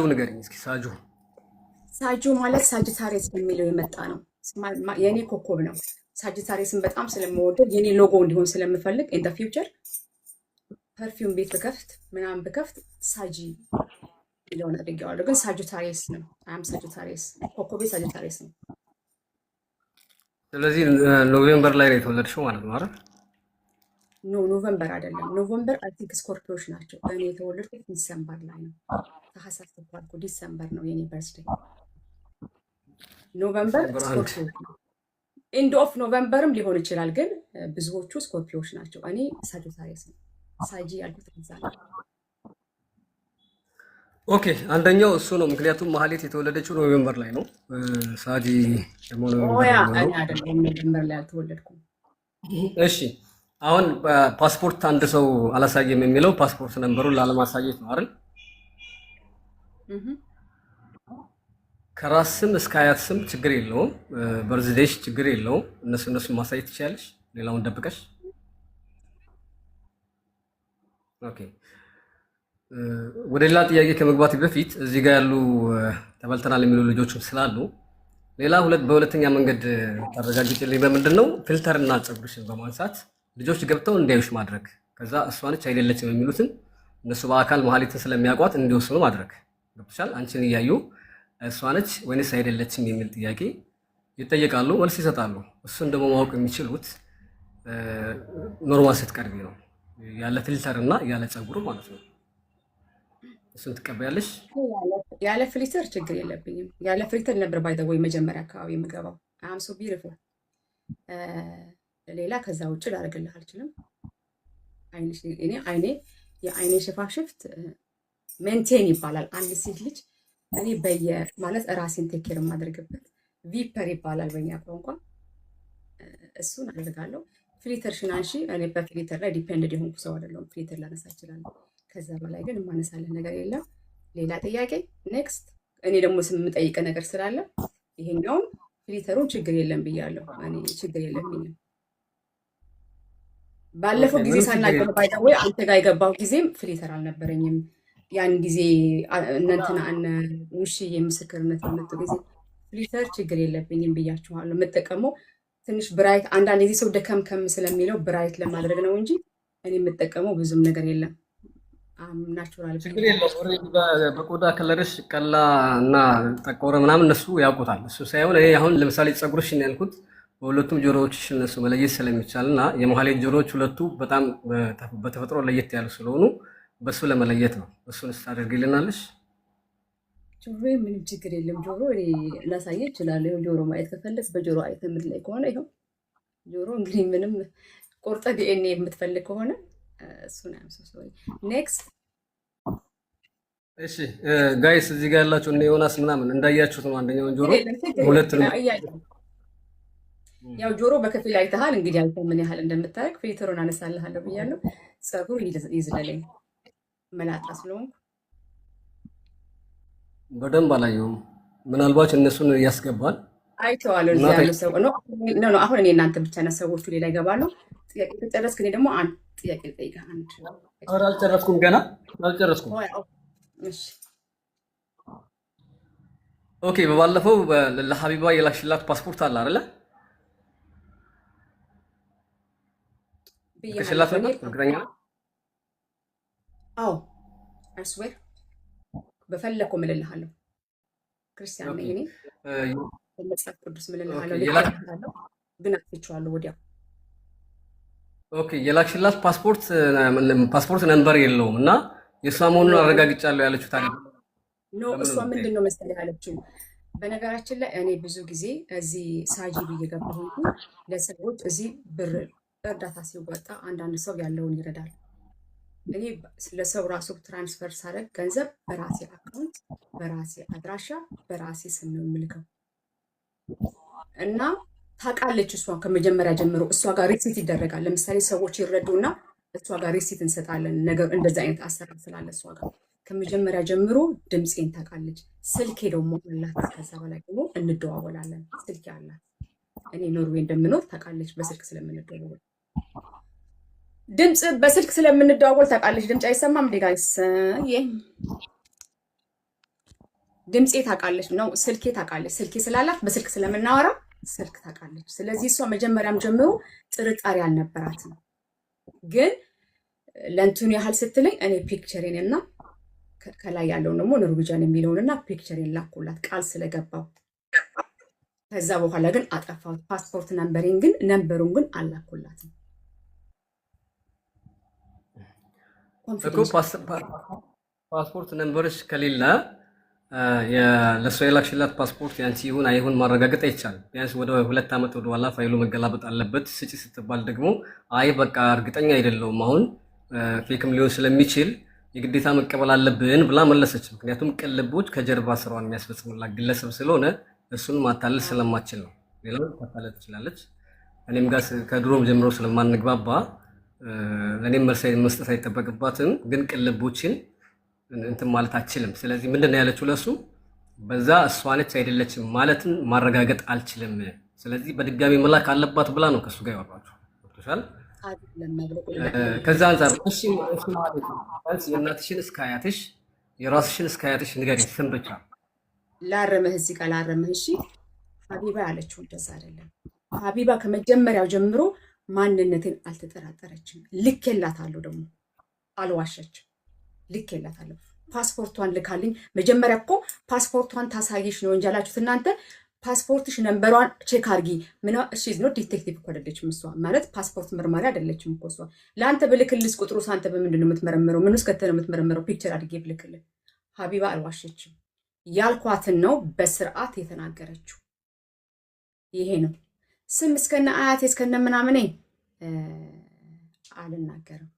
ንገሪኝ እስኪ ሳጁ ማለት ሳጅታሪየስ የሚለው የመጣ ነው። የኔ ኮከብ ነው። ሳጅታሪየስን በጣም ስለምወደው የኔ ሎጎ እንዲሆን ስለምፈልግ ኢን ዘ ፊውቸር ፐርፊውም ቤት ብከፍት ምናምን ብከፍት ሳጂ የሚለውን አድርጌዋለሁ። ግን ሳጅታሪየስ ነው። አም ሳጅታሪየስ ኮከቤ ሳጅታሪየስ ነው። ስለዚህ ኖቬምበር ላይ ነው የተወለድሽው ማለት ነው አይደል? ኖ ኖቨምበር አይደለም። ኖቨምበር አይ ቲንክ ስኮርፒዮች ናቸው። እኔ የተወለድኩት ዲሰምበር ላይ ነው። ታህሳስ ተኳልኩ። ዲሰምበር ነው የኔ በርዝዴይ። ኖቨምበር ስኮርፒዮች ነው። ኤንድ ኦፍ ኖቨምበርም ሊሆን ይችላል፣ ግን ብዙዎቹ ስኮርፒዮች ናቸው። እኔ ሳጅታሪየስ ነው። ሳጂ ያልኩት እዛ ነው። ኦኬ፣ አንደኛው እሱ ነው። ምክንያቱም ማህሌት የተወለደችው ኖቬምበር ላይ ነው። ሳጂ ደግሞ ኦያ እኔ አይደለም ኖቬምበር ላይ አልተወለድኩም። እሺ፣ አሁን ፓስፖርት አንድ ሰው አላሳየም የሚለው ፓስፖርት ነምበሩን ላለማሳየት ነው አይደል? ከራስ ስም እስከ አያት ስም ችግር የለውም። በርዝዴሽ ችግር የለውም። እነሱ ማሳየት ትችላለሽ፣ ሌላውን ደብቀሽ። ኦኬ፣ ወደ ሌላ ጥያቄ ከመግባት በፊት እዚህ ጋር ያሉ ተበልተናል የሚሉ ልጆችም ስላሉ ሌላ በሁለተኛ መንገድ ታረጋግጭልኝ። በምንድን ነው ፊልተርና ፀጉርሽን በማንሳት ልጆች ገብተው እንዲያዩሽ ማድረግ። ከዛ እሷ ነች አይደለችም የሚሉትን እነሱ በአካል መሀሊትን ስለሚያውቋት እንዲወስኑ ማድረግ። ገብቶሻል? አንቺን እያዩ እሷ ነች ወይንስ አይደለችም የሚል ጥያቄ ይጠየቃሉ፣ መልስ ይሰጣሉ። እሱን ደግሞ ማወቅ የሚችሉት ኖርማል ስትቀርቢ ነው፣ ያለ ፊልተር እና ያለ ፀጉር ማለት ነው። እሱን ትቀበያለሽ? ያለ ፍሊተር ችግር የለብኝም። ያለ ፍሊተር ነበር ባይ ዘ ወይ መጀመሪያ አካባቢ የምገባው። አም ሶ ቢዩቲፉል። ሌላ ከዛ ውጭ ላደርግልህ አልችልም። አይኔ የአይኔ ሽፋሽፍት ሜንቴን ይባላል። አንድ ሴት ልጅ እኔ ማለት ራሴን ቴኬር የማደርግበት ቪፐር ይባላል በእኛ ቋንቋ። እሱን አደርጋለሁ። ፍሊተር ሽናንሺ እኔ በፍሊተር ላይ ዲፔንድ የሆንኩ ሰው አይደለሁም። ፍሊተር ላነሳ እችላለሁ። ከዛ በላይ ግን የማነሳልህ ነገር የለም። ሌላ ጥያቄ ኔክስት። እኔ ደግሞ የምጠይቀ ነገር ስላለ ይሄኛውን ፍሊተሩን ችግር የለም ብያለሁ። እኔ ችግር የለብኝም። ባለፈው ጊዜ ሳናገር ባይደው አንተ ጋር የገባው ጊዜም ፍሊተር አልነበረኝም። ያን ጊዜ እናንተና ውሽዬ ምስክርነት የመጡ ጊዜ ፍሊተር ችግር የለብኝም ብያችኋለሁ። የምጠቀመው ትንሽ ብራይት፣ አንዳንድ ጊዜ ሰው ደከምከም ስለሚለው ብራይት ለማድረግ ነው እንጂ እኔ የምጠቀመው ብዙም ነገር የለም። ናቹራል ችግር የለውም። በቆዳ ከለርሽ ቀላ እና ጠቆረ ምናምን እነሱ ያውቁታል። እሱ ሳይሆን እኔ አሁን ለምሳሌ ፀጉርሽን ያልኩት በሁለቱም ጆሮዎችሽ እነሱ መለየት ስለሚቻል እና የመሀሌት ጆሮዎች ሁለቱ በጣም በተፈጥሮ ለየት ያሉ ስለሆኑ በሱ ለመለየት ነው። እሱን ስታደርግልናለሽ። ጆሮ ምንም ችግር የለም። ጆሮ እኔ ላሳየ እችላለሁ። ጆሮ ማየት ከፈለግ በጆሮ አይተ ምድ ላይ ከሆነ ይኸው ጆሮ እንግዲህ ምንም ቆርጠ ዲኤንኤ የምትፈልግ ከሆነ እሱን ኔክስት። እሺ ጋይስ እዚህ ጋር ያላችሁ እነ ዮናስ ምናምን እንዳያችሁት ነው። አንደኛውን ጆሮ ሁለት ነው ያው ጆሮ በከፊል አይተሃል። እንግዲህ አንተ ምን ያህል እንደምታረግ ፊልተሩን አነሳልሃለሁ ብያለሁ። ፀጉር ይዝለለኝ መላጣ ስለሆንኩ በደንብ አላየሁም። ምናልባት እነሱን ያስገባል አይተዋለሁ። እዚህ ያሉ ሰው ነው። አሁን እኔ እናንተ ብቻ ነው፣ ሰዎቹ ሌላ ይገባሉ። ጥያቄ ከጨረስክ እኔ ደግሞ አንድ ጥያቄ ልጠይቅህ። አንድ ኧረ አልጨረስኩም፣ ገና አልጨረስኩም። እሺ ኦኬ። በባለፈው ለሀቢባ የላክሽላት ፓስፖርት አለ አይደለ? ከሽላት ነበር እርግጠኛ ነኝ። አዎ አስዌር በፈለከው ምልልሃለሁ። ክርስቲያን ነኝ እኔ መጽሐፍ ቅዱስ ምልልሃለሁ። ግን አጥፍቼዋለሁ ወዲያው። ኦኬ የላክሽላት ፓስፖርት ነምበር የለውም እና የእሷ መሆኑን አረጋግጫለሁ ያለችው ታዲያ ኖ፣ እሷ ምንድን ነው መሰለህ ያለችው። በነገራችን ላይ እኔ ብዙ ጊዜ እዚህ ሳጂ ብዬ ገባሁ ለሰዎች እዚህ ብር እርዳታ ሲወጣ አንዳንድ ሰው ያለውን ይረዳል። እኔ ለሰው ራሱ ትራንስፈር ሳደርግ ገንዘብ በራሴ አካውንት፣ በራሴ አድራሻ፣ በራሴ ስም ነው የምልከው እና ታውቃለች እሷ ከመጀመሪያ ጀምሮ እሷ ጋር ሪሲት ይደረጋል። ለምሳሌ ሰዎች ይረዱና እሷ ጋር ሪሲት እንሰጣለን። ነገር እንደዚህ አይነት አሰራር ስላለ እሷ ጋር ከመጀመሪያ ጀምሮ ድምፄን ታውቃለች። ስልኬ ደግሞ አላት። ከዛ በላይ ደግሞ እንደዋወላለን። ስልኬ አላት። እኔ ኖርዌይ እንደምኖር ታውቃለች። በስልክ ስለምንደዋወል ድምፅ በስልክ ስለምንደዋወል ታውቃለች። ድምፅ አይሰማም እንዴ ጋይስ? ድምፄ ታውቃለች ነው ስልኬ ታውቃለች። ስልኬ ስላላት በስልክ ስለምናወራ ስልክ ታውቃለች። ስለዚህ እሷ መጀመሪያም ጀምሮ ጥርጣሬ አልነበራትም። ግን ለእንትኑ ያህል ስትለኝ እኔ ፒክቸሬን እና ከላይ ያለውን ደግሞ ኖርዌጂያን የሚለውን እና ፒክቸሬን ላኩላት ቃል ስለገባው። ከዛ በኋላ ግን አጠፋሁት። ፓስፖርት ነንበሩን ግን አላኩላትም። ፓስፖርት ነንበርሽ ከሌለ ለእሷ የላክሽላት ፓስፖርት ያንቺ ይሁን አይሁን ማረጋገጥ አይቻልም። ቢያንስ ወደ 2 ዓመት ወደ ኋላ ፋይሉ መገላበጥ አለበት። ስጪ ስትባል ደግሞ አይ በቃ እርግጠኛ አይደለሁም አሁን ፌክም ሊሆን ስለሚችል የግዴታ መቀበል አለብን ብላ መለሰች። ምክንያቱም ቅልቦች ከጀርባ ስራዋን የሚያስፈጽሙላት ግለሰብ ስለሆነ እሱን ማታለል ስለማችል ነው። ሌላው ታታለል ትችላለች። እኔም ጋር ከድሮም ጀምሮ ስለማንግባባ ለኔም መልስ መስጠት አይጠበቅባትም። ግን ቅልቦችን እንትን ማለት አችልም። ስለዚህ ምንድነው ያለችው ለሱ በዛ እሷ ነች አይደለችም ማለትን ማረጋገጥ አልችልም። ስለዚህ በድጋሚ መላክ አለባት ብላ ነው ከሱ ጋር ያወራችው። ወጥቷል። ከዛ አንፃር እሺ ማለት የእናትሽን እስከ አያትሽ የራስሽን እስከ አያትሽ ንገሪኝ ስም ብቻ ላረመህ እዚህ ጋር ላረመህ። እሺ ሀቢባ ያለችው እንደዛ አይደለም። ሀቢባ ከመጀመሪያው ጀምሮ ማንነትን አልተጠራጠረችም። ልኬላታለሁ፣ ደግሞ አልዋሸችም። ልኬላታለሁ። ፓስፖርቷን ልካልኝ። መጀመሪያ እኮ ፓስፖርቷን ታሳየሽ ነው እንጂ አላችሁት እናንተ። ፓስፖርትሽ ነንበሯን ቼክ አድርጊ። ምን እሺ ነው ዲቴክቲቭ እኮ አይደለችም እሷ ማለት ፓስፖርት ምርማሪ አይደለችም እኮ እሷ። ለአንተ ብልክልስ ቁጥሩ አንተ በምንድን ነው የምትመረምረው? ምን ውስጥ ከተህ ነው የምትመረምረው? ፒክቸር አድርጌ ብልክልህ። ሀቢባ አልዋሸችም። ያልኳትን ነው በስርዓት የተናገረችው። ይሄ ነው ስም እስከነ አያቴ እስከነ ምናምኔ አልናገርም።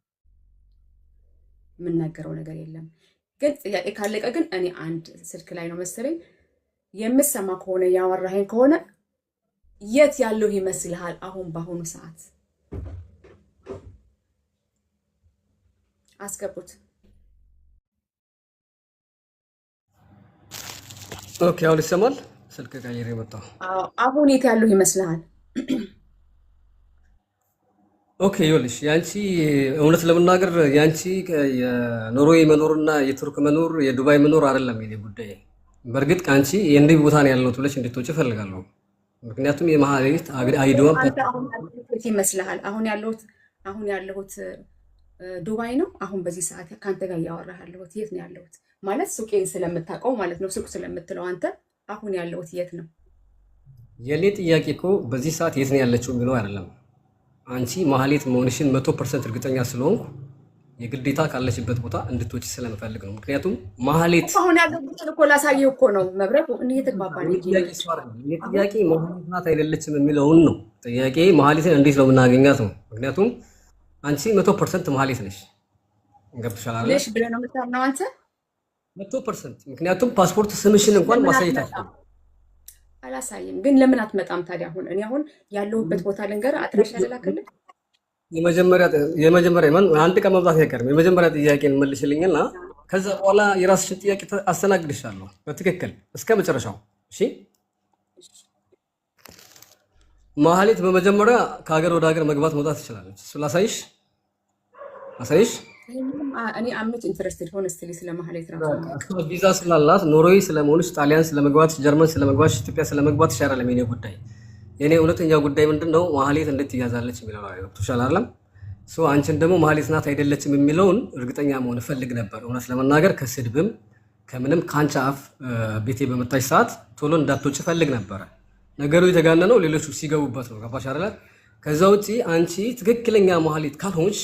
የምናገረው ነገር የለም። ግን ጥያቄ ካለቀ ግን እኔ አንድ ስልክ ላይ ነው መሰለኝ የምሰማ ከሆነ ያወራኸኝ ከሆነ የት ያለው ይመስልሃል? አሁን በአሁኑ ሰዓት አስገቡት። ኦኬ፣ አሁን ይሰማል። ስልክ ቀይሬ መጣሁ። አሁን የት ያለው ይመስልሃል? ኦኬ ይኸውልሽ፣ ያንቺ እውነት ለመናገር ያንቺ የኖርዌይ መኖርና የቱርክ መኖር የዱባይ መኖር አይደለም የኔ ጉዳይ። በእርግጥ ከአንቺ የእንዲህ ቦታ ነው ያለሁት ብለሽ እንድትወጪ እፈልጋለሁ። ምክንያቱም የማህሌት አይዲዋም ይመስልሃል? አሁን ያለሁት ዱባይ ነው። አሁን በዚህ ሰዓት ከአንተ ጋር እያወራህ ያለሁት የት ነው ያለሁት? ማለት ሱቄን ስለምታውቀው ማለት ነው። ሱቅ ስለምትለው አንተ አሁን ያለሁት የት ነው? የኔ ጥያቄ እኮ በዚህ ሰዓት የት ነው ያለችው የሚለው አይደለም። አንቺ ማህሌት መሆንሽን 100% እርግጠኛ ስለሆንኩ የግዴታ ካለሽበት ቦታ እንድትወጪ ስለምፈልግ ነው። ምክንያቱም ማህሌት አሁን ያለሁትን እኮ ላሳየው እኮ ነው። መብረቁ እየተግባባን ጥያቄ ማህሌት ናት አይደለችም የሚለውን ነው ጥያቄ። ማህሌትን እንዴት ነው የምናገኛት ነው። ምክንያቱም አንቺ 100% ማህሌት ነሽ። ገብቶሻል አይደል? ለሽ ብለህ ነው የምታምነው አንተ 100%። ምክንያቱም ፓስፖርት ስምሽን እንኳን ማሳየታችሁ አላሳይም። ግን ለምን አትመጣም ታዲያ? እኔ አሁን ያለሁበት ቦታ ልንገርህ፣ አድራሻ ልላክልህ። የመጀመሪያ አንድ ቀን መብላት አይቀርም። የመጀመሪያ ጥያቄን መልሽልኝና ከዛ በኋላ የራስሽን ጥያቄ አስተናግድሻለሁ በትክክል እስከ መጨረሻው። እሺ ማህሌት በመጀመሪያ ከሀገር ወደ ሀገር መግባት መውጣት ትችላለች። እሱ ላሳይሽ። እኔ አምነት ኢንትረስትድ ሆነስትሊ ስለ ማህሌት ራሱ ቪዛ ስላላት ኖርዌይ ስለመሆንሽ፣ ጣሊያን ስለመግባትሽ፣ ጀርመን ስለመግባትሽ፣ ኢትዮጵያ ስለመግባትሽ አይደለም የኔ ጉዳይ። የኔ እውነተኛ ጉዳይ ምንድነው? ማህሌት እንዴት ትያዛለች የሚለው ነው። ገብቶሻል አይደለም? አንቺን ደግሞ ማህሌት ናት አይደለችም የሚለውን እርግጠኛ መሆን እፈልግ ነበር። እውነት ለመናገር ከስድብም ከምንም ከአንቺ አፍ ቤቴ በመጣች ሰዓት ቶሎ እንዳትወጪ ፈልግ ነበረ። ነገሩ የተጋነነው ሌሎቹ ሲገቡበት ነው። ገባሽ አይደለ? ከዛ ውጪ አንቺ ትክክለኛ ማህሌት ካልሆንሽ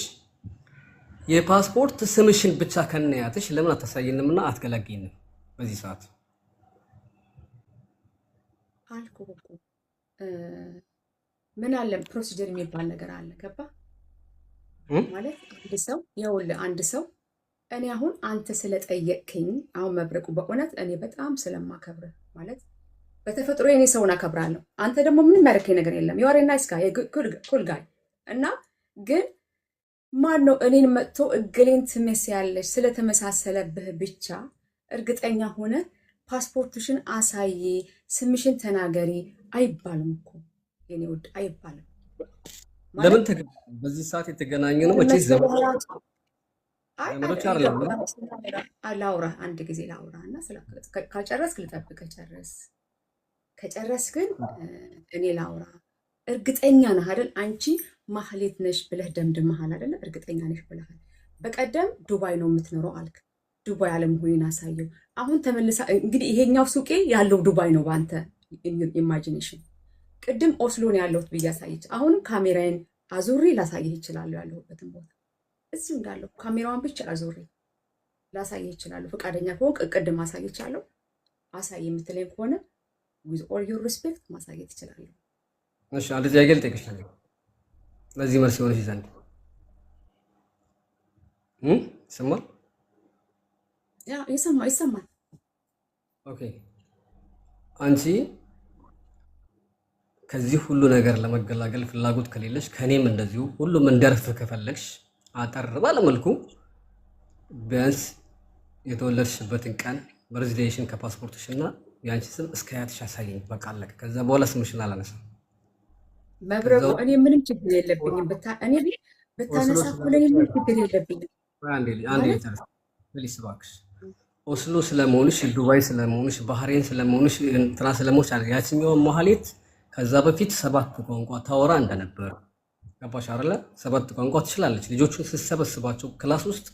የፓስፖርት ስምሽን ብቻ ከነያትሽ ለምን አታሳየንምና አትገላግኝንም? በዚህ ሰዓት አልኩህ እኮ ምን አለ ፕሮሲጀር የሚባል ነገር አለ። ገባ ማለት አንድ ሰው እኔ አሁን አንተ ስለጠየቅከኝ አሁን መብረቁ በእውነት እኔ በጣም ስለማከብርህ ማለት በተፈጥሮ የኔ ሰውን አከብራለሁ። አንተ ደግሞ ምንም ያደረከኝ ነገር የለም። የዋሬ ናይስ ጋይ ኩል ጋይ እና ግን ማን ነው እኔን መጥቶ እገሌን ትመስያለሽ ስለተመሳሰለብህ ብቻ እርግጠኛ ሆነ ፓስፖርትሽን አሳይ ስምሽን ተናገሪ አይባልም እኮ የኔ ውድ አይባልም። ለምን በዚህ ሰዓት የተገናኘ ነው? ዘመዶች አይደለም ነው? ላውራ አንድ ጊዜ ላውራ እና ካልጨረስክ ልጠብቅ። ከጨረስ ግን እኔ ላውራ። እርግጠኛ ነህ አይደል? አንቺ ማህሌት ነሽ ብለህ ደምድመሃል አይደለ? እርግጠኛ ነሽ ብለሃል። በቀደም ዱባይ ነው የምትኖረው አልክ። ዱባይ አለመሆኔን አሳየው። አሁን ተመልሳ እንግዲህ ይሄኛው ሱቄ ያለው ዱባይ ነው በአንተ ኢማጂኔሽን። ቅድም ኦስሎ ነው ያለሁት ብዬ አሳየች። አሁንም ካሜራዬን አዙሪ ላሳየህ ይችላለሁ ያለሁበትን ቦታ እዚሁ እንዳለሁ ካሜራዋን ብቻ አዙሪ ላሳየህ ይችላለሁ። ፈቃደኛ ከሆንክ ቅድም አሳየቻለሁ። አሳይ የምትለኝ ከሆነ ዊዝ ኦል ዩር ሪስፔክት ማሳየት ይችላለሁ። እሺ አንድ ጥያቄ ልጠይቅሽ ነው ለዚህ መልስ የሆነሽ ዘንድ ይሰማል? ያ ይሰማል። ኦኬ አንቺ ከዚህ ሁሉ ነገር ለመገላገል ፍላጎት ከሌለሽ ከኔም እንደዚሁ ሁሉም እንደርፍ ከፈለግሽ አጠር ባለ መልኩ ቢያንስ የተወለድሽበትን ቀን በሬዚዴንሽን ከፓስፖርትሽ እና ያንቺ ስም እስከ አያትሽ አሳየኝ። በቃ አለቀ። ከዛ በኋላ ስምሽን አላነሳም። መብረቁ እኔ ምንም ችግር የለብኝም። እኔ ብታነሳ እኮ ለእኔ ምንም ችግር የለብኝም። አንዴ ፕሊስ እባክሽ ኦስሎ ስለመሆንሽ፣ ዱባይ ስለመሆንሽ፣ ባህሬን ስለመሆንሽ፣ እንትና ስለመሆንሽ ያችኛው ማህሌት ከዛ በፊት 7 ቋንቋ ታወራ እንደነበር ገባሽ አይደለ? 7 ቋንቋ ትችላለች። ልጆቹን ስትሰበስባቸው ክላስ ውስጥ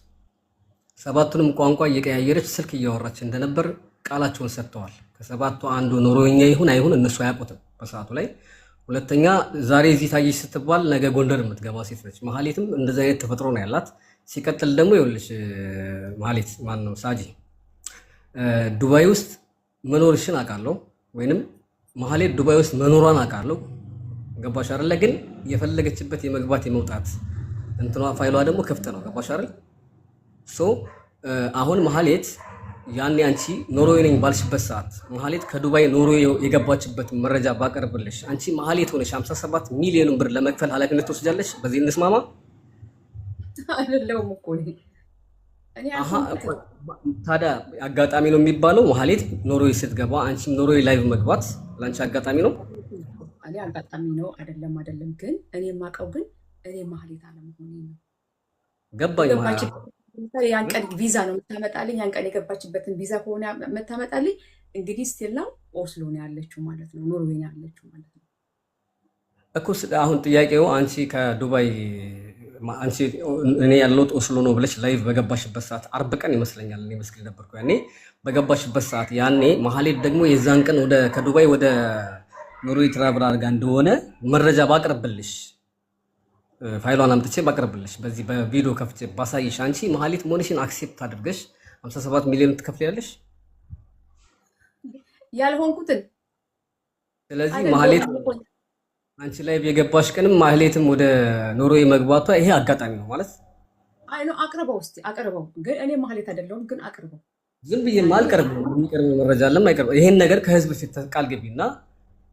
7ቱንም ቋንቋ እየቀያየረች ስልክ እያወራች እንደነበር ቃላቸውን ሰጥተዋል። ከ7ቱ አንዱ ኖርዌይኛ ይሁን አይሁን እነሱ አያውቁትም በሰዓቱ ላይ። ሁለተኛ ዛሬ እዚህ ታየሽ ስትባል ነገ ጎንደር የምትገባ ሴት ነች። ማህሌትም እንደዚህ አይነት ተፈጥሮ ነው ያላት። ሲቀጥል ደግሞ ይኸውልሽ ማህሌት ማን ነው ሳጂ ዱባይ ውስጥ መኖርሽን አውቃለሁ፣ ወይንም ማህሌት ዱባይ ውስጥ መኖሯን አውቃለሁ። ገባሽ አይደለ? ግን የፈለገችበት የመግባት የመውጣት እንትኗ ፋይሏ ደግሞ ክፍት ነው። ገባሽ አይደል? ሶ አሁን ማህሌት ያኔ አንቺ ኖርዌይ ነኝ ባልሽበት ሰዓት ማህሌት ከዱባይ ኖርዌይ የገባችበት መረጃ ባቀርብልሽ አንቺ ማህሌት ሆነሽ 57 ሚሊዮን ብር ለመክፈል ኃላፊነት ትወስጃለሽ? በዚህ እንስማማ። አይደለም እኮ ታዲያ አጋጣሚ ነው የሚባለው? ማህሌት ኖርዌይ ስትገባ አንቺም ኖርዌይ ላይቭ መግባት ለአንቺ አጋጣሚ ነው? እኔ አጋጣሚ ነው አይደለም። ግን እኔ የማውቀው ግን እኔ ማህሌት አለመሆኔ ነው። ገባኝ። ያን ቀን ቪዛ ነው የምታመጣልኝ። ያን ቀን የገባችበትን ቪዛ ከሆነ የምታመጣልኝ እንግዲህ ስቲል ነው ኦስሎ ነው ያለችው ማለት ነው፣ ኖርዌይ ነው ያለችው ማለት ነው እኮ። አሁን ጥያቄው አንቺ ከዱባይ አንቺ እኔ ያለሁት ኦስሎ ነው ብለሽ ላይቭ በገባሽበት ሰዓት 40 ቀን ይመስለኛል እኔ መስክል ነበርኩ ያኔ በገባሽበት ሰዓት ያኔ ማህሌት ደግሞ የዛን ቀን ከዱባይ ወደ ኖርዌይ ትራቭል አድርጋ እንደሆነ መረጃ ባቀርብልሽ ፋይሏን አምጥቼ ባቀርብልሽ በዚህ በቪዲዮ ከፍቼ ባሳይሽ አንቺ ማህሌት መሆንሽን አክሴፕት አድርገሽ 57 ሚሊዮን ትከፍያለሽ ያልሆንኩትን። ስለዚህ ማህሌት አንቺ ላይ የገባሽ ቀንም ማህሌትም ወደ ኖርዌይ መግባቷ ይሄ አጋጣሚ ነው ማለት አይ ነው። አቅርበው ግን እኔ ማህሌት አይደለሁም፣ ግን አቅርበው። ዝም ብዬ ማልቀርብ የሚቀርብ መረጃ አለም አይቀርብ። ይሄን ነገር ከህዝብ ፊት ቃል ገቢና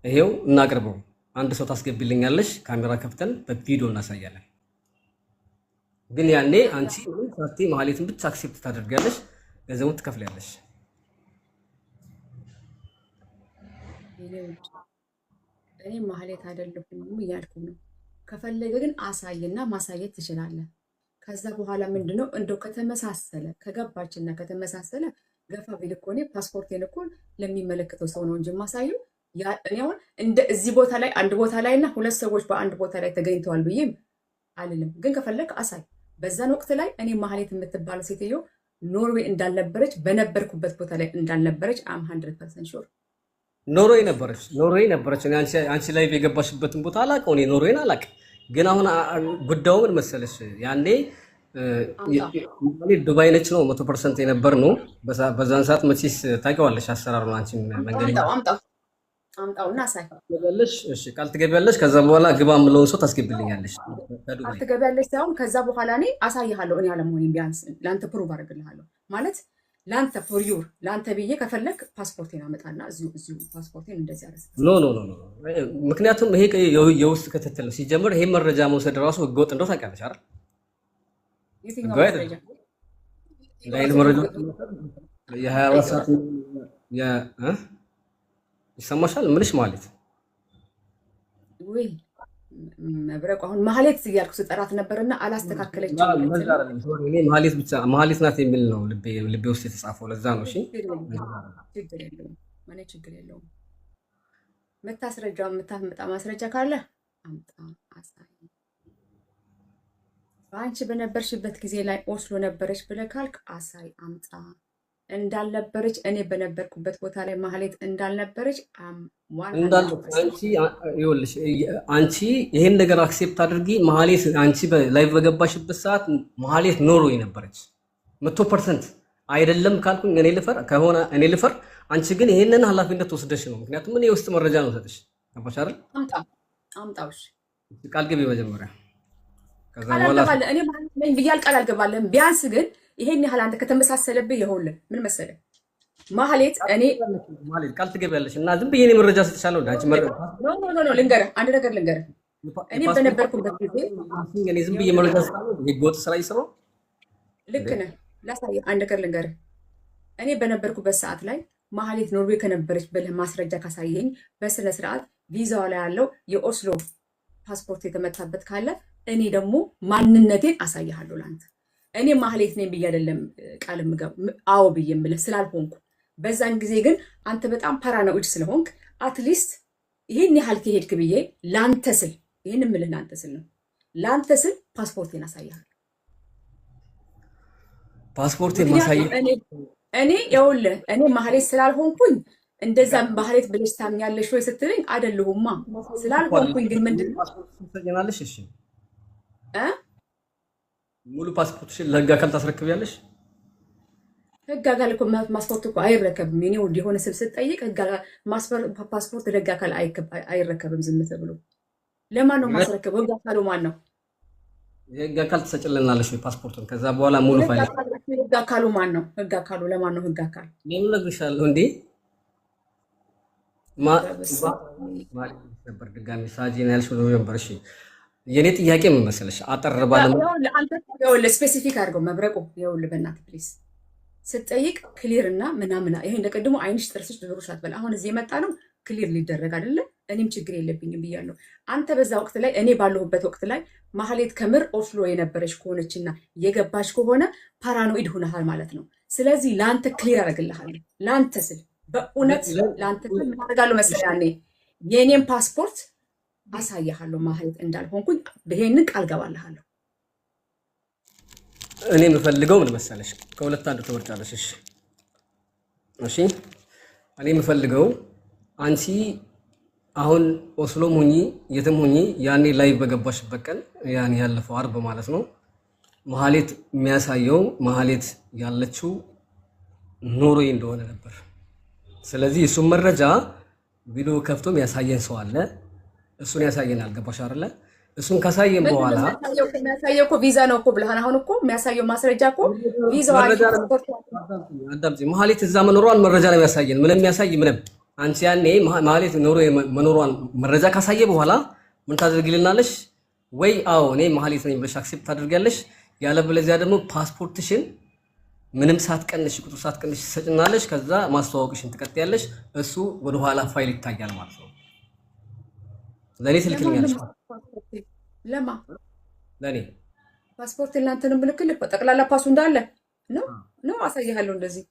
ይሄው እናቅርበው። አንድ ሰው ታስገቢልኛለሽ፣ ካሜራ ከፍተን በቪዲዮ እናሳያለን። ግን ያኔ አንቺ ሳቲ ማህሌትን ብቻ አክሴፕት ታደርጊያለሽ፣ ገንዘቡን ትከፍያለሽ። እኔ ማህሌት አይደለሁም እያልኩ ነው። ከፈለገ ግን አሳይና ማሳየት ትችላለህ። ከዛ በኋላ ምንድነው እንደው ከተመሳሰለ ከገባችና ከተመሳሰለ ገፋ ቢል እኮ እኔ ፓስፖርቴን እኮ ለሚመለከተው ሰው ነው እንጂ ማሳየው ያውን እንደ እዚህ ቦታ ላይ አንድ ቦታ ላይ እና 2 ሰዎች በአንድ ቦታ ላይ ተገኝተዋል ብዬ አልልም። ግን ከፈለክ አሳይ። በዛን ወቅት ላይ እኔ ማህሌት የምትባለው ሴትዮ ኖርዌይ እንዳልነበረች በነበርኩበት ቦታ ላይ እንዳልነበረች አም 100% ሹር ኖርዌይ ነበረች። አንቺ ላይ የገባሽበትን ቦታ አላውቀው፣ እኔ ኖርዌይን አላውቅም። ግን አሁን ጉዳዩ ምን መሰለሽ ያኔ ዱባይ ነች ነው 100% የነበር ነው። በዛን ሰዓት መቼስ ታውቂዋለሽ አሰራሩን። አንቺ መንገድ አምጣውና አሳይ። እሺ ቃል ትገቢያለሽ። ከዛ በኋላ ግባ የምለውን ሰው ታስገቢልኛለሽ። ትገቢያለሽ ሳይሆን ከዛ በኋላ እኔ አሳይሃለሁ። እኔ አለመሆኔን ቢያንስ ለአንተ ፕሩቭ አደርግልሃለሁ ማለት ለአንተ ፎር ዩር ለአንተ ብዬ ከፈለክ ፓስፖርቴን አመጣና እዚሁ ፓስፖርቴን እንደዚህ አረስ ኖ። ምክንያቱም ይሄ የውስጥ ክትትል ነው። ሲጀምር ይሄ መረጃ መውሰድ ራሱ ህገወጥ እንደው ታውቂያለሽ አይደል? የትኛው መረጃ? መረጃ የ24 ሰዓት ይሰማሻል? ምንሽ ማለት ወይ መብረቁ አሁን ማህሌት እያልኩ ስጠራት ነበርና አላስተካከለችም። እኔ ማህሌት ብቻ ማህሌት ናት የሚል ነው ልቤ ውስጥ የተጻፈው። ለዛ ነው። እሺ ችግር የለውም። እኔ ችግር የለውም። የምታመጣ ማስረጃ ካለ አምጣ አሳይ። በአንቺ በነበርሽበት ጊዜ ላይ ኦስሎ ነበረች ብለህ ካልክ አሳይ አምጣ። እንዳልነበረች እኔ በነበርኩበት ቦታ ላይ ማህሌት እንዳልነበረች አንቺ ይሄን ነገር አክሴፕት አድርጊ። ማህሌት አንቺ ላይቭ በገባሽበት ሰዓት ማህሌት ኖርዌይ ነበረች 100% አይደለም ካልኩኝ እኔ ልፈር ከሆነ እኔ ልፈር። አንቺ ግን ይሄንን ኃላፊነት ወስደሽ ነው። ምክንያቱም እኔ ውስጥ መረጃ ነው ሰጥሽ። ገባሽ አይደል? አምጣውሽ ቃል ግቢ መጀመሪያ። ከዛ በኋላ እኔ ማለት ነኝ ብያል ቃል አልገባለም። ቢያንስ ግን ይሄን ያህል አንተ ከተመሳሰለብህ ይኸውልህ ምን መሰለህ ማህሌት እኔ ማህሌት ቃል ትገቢያለሽ እና ዝም ብዬ እኔ መረጃ ሰጥሻለሁ። አንቺ መረጃ ኖ ልንገርህ፣ አንድ ነገር ልንገርህ። እኔ በነበርኩበት ጊዜ እኔ ዝም ብዬ መረጃ ሰጥሻለሁ። ህገወጥ ስራ እየሰራሁ ልክ ነህ። ላሳየህ አንድ ነገር ልንገርህ። እኔ በነበርኩበት ሰዓት ላይ ማህሌት ኖርዌይ ከነበረች ብለህ ማስረጃ ካሳየኝ በስነ ስርዓት ቪዛዋ ላይ ያለው የኦስሎ ፓስፖርት የተመታበት ካለ እኔ ደግሞ ማንነቴን አሳይሃለሁ ለአንተ። እኔ ማህሌት ነኝ ብዬ አይደለም ቃል አዎ ብዬ የምልህ ስላልሆንኩ፣ በዛን ጊዜ ግን አንተ በጣም ፓራኖይድ ስለሆንክ አትሊስት ይህን ያህል ከሄድክ ብዬ ለአንተ ስል ይህን የምልህ ለአንተ ስል ነው። ለአንተ ስል ፓስፖርቴን አሳይሃለሁ። ፓስፖርቴን ማሳየት እኔ ይኸውልህ እኔ ማህሌት ስላልሆንኩኝ እንደዛ ማህሌት ብለሽ ታምኛለሽ ወይ ስትለኝ አይደለሁማ ስላልሆንኩኝ ግን ምንድን ነው ትሰኛለሽ? እሺ ሙሉ ፓስፖርትሽን ለህግ አካል ታስረክቢያለሽ? ህግ አካል እኮ ፓስፖርት እኮ አይረከብም። እኔ ወዲ የሆነ ስብ ስጠይቅ ፓስፖርት ለህግ አካል አይረከብም። ዝም ተብሎ ለማን ነው ማስረከበው? ህግ አካሉ ማን ነው? የህግ አካል ትሰጭልናለሽ ወይ ፓስፖርቱን? ከዛ በኋላ ሙሉ ፋይል ህግ አካሉ ማን ነው? ህግ አካሉ ለማን ነው? ህግ አካል እኔም እነግርሻለሁ እንዴ ነበር ድጋሚ ሳጂን ያልሽው ነበር። እሺ የኔ ጥያቄ ምን መሰለሽ? አጠር ባለ ይኸውልህ ስፔሲፊክ አድርገው መብረቁ ይኸውልህ በእናትህ ፕሊዝ ስትጠይቅ ክሊር እና ምናምን ይሄ እንደቀድሞ አይንሽ ጥርስሽ ጆሮሽ አትበል። አሁን እዚህ የመጣ ነው ክሊር ሊደረግ አይደለ? እኔም ችግር የለብኝም ብያለሁ። አንተ በዛ ወቅት ላይ እኔ ባለሁበት ወቅት ላይ ማህሌት ከምር ኦስሎ የነበረች ከሆነችና የገባች ከሆነ ፓራኖይድ ሆነሃል ማለት ነው። ስለዚህ ለአንተ ክሊር አደርግልሃለሁ። ለአንተ ስል በእውነት ለአንተ ስል ምን አደርጋለሁ መሰለህ? ያኔ የእኔም ፓስፖርት አሳያለሁ ማህሌት እንዳልሆንኩኝ ይሄንን ቃል ገባልሃለሁ። እኔ የምፈልገው ምን መሰለሽ? ከሁለት አንዱ ትወርጫለሽ። እሺ እኔ የምፈልገው አንቺ አሁን ኦስሎም ሁኚ የትም ሁኚ ያኔ ላይ በገባሽበት ቀን ያኔ ያለፈው አርብ ማለት ነው ማህሌት የሚያሳየው ማህሌት ያለችው ኖርዌይ እንደሆነ ነበር። ስለዚህ እሱን መረጃ ቪዲዮ ከፍቶ የሚያሳየን ሰው አለ። እሱን ያሳየናል። ገባሽ አይደለ? እሱን ካሳየን በኋላ የሚያሳየው እኮ ቪዛ ነው እኮ ብለሃል። አሁን እኮ የሚያሳየው ማስረጃ እኮ ቪዛው አዳምጪ። ማህሌት እዛ መኖሯን መረጃ ነው የሚያሳየን። ምንም የሚያሳይ ምንም አንቺ ያኔ ማህሌት ኖርዌይ መኖሯን መረጃ ካሳየ በኋላ ምን ታደርጊልናለሽ? ወይ አዎ እኔ ማህሌት ነኝ ብለሽ አክሴፕት ታደርጊያለሽ። ያለበለዚያ ደግሞ ፓስፖርትሽን ምንም ሳትቀንሽ ቁጥር ሳትቀንሽ ትሰጭናለሽ። ከዛ ማስተዋወቅሽን ትቀጥያለሽ። እሱ ወደ ኋላ ፋይል ይታያል ማለት ነው። ለኔ ትልክልኛለሽ? ለማ ለኔ ፓስፖርት እናንተንም ብልክልህ ጠቅላላ ፓሱ እንዳለ ነው አሳይሃለሁ። እንደዚህ